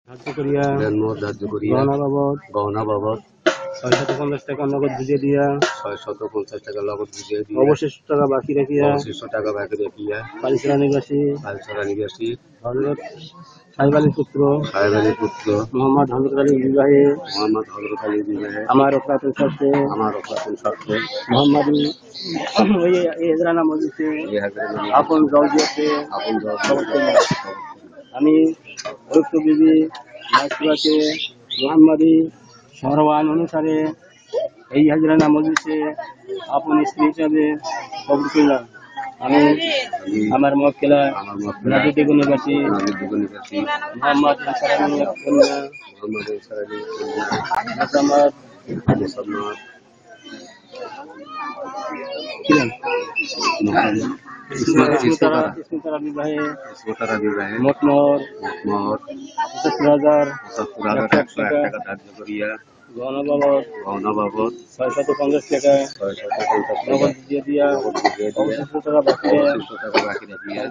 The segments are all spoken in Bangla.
ধার্য করিয়া গহনা বাবদ 650 টাকা নগদ বুঝিয়ে দিয়া 650 টাকা নগদ বুঝিয়ে দিয়া অবশিষ্ট টাকা বাকি রাখিয়া পালিছড়া নিবাসী হযরত সাহেব আলীর পুত্র মোহাম্মদ হযরত আলীর বিবাহে আমার অপ্রাতন স্বার্থে মোহাম্মদী এই হেজরানা মজলিসে আপন জলদিয়াতে আমি ঐক্য বিবি মাসুরাকে মোহাম্মদী সরওয়ান অনুসারে এই হাজরানা মজলিসে আপন স্ত্রী হিসাবে কবুল করলাম। আমি আমার মক্কেলা নাজিদুল নিবাসী মোহাম্মদ বিবাহে মোট 75,101 টাকা ধার্য করিয়া গহনা বাবদ 650 টাকা নগদ দিয়ে দিয়া অবশিষ্ট টাকা বাকি রাখিয়া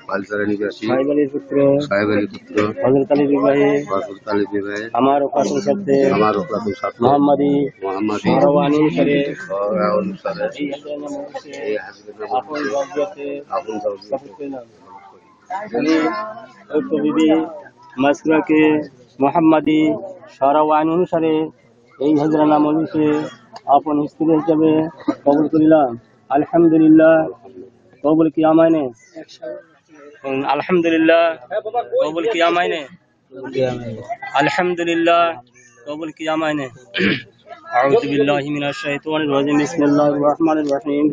পালিছড়া নিবাসী সাহেব আলীর পুত্র হযরত আলীর বিবাহে আমার অপ্রাতন স্বার্থে মোহাম্মদী সরওয়ান অনুসারে এই আপন জলদিয়াতে আমি ঐক্য বিবি মাসুরাকে মোহাম্মদী সরওয়ান অনুসারে এই হাজরানা মজলিসে আপন স্ত্রী হিসাবে কবুল করিলাম। আলহামদুলিল্লাহ কবুল কিয়া মাইনে আলহামদুলিল্লাহ কবুল কিয়া মাইনে আলহামদুলিল্লাহ কবুল কিয়া মাইনে আউযু বিল্লাহি মিনাশ শাইতানির রাজিম বিসমিল্লাহির রহমানির রহিম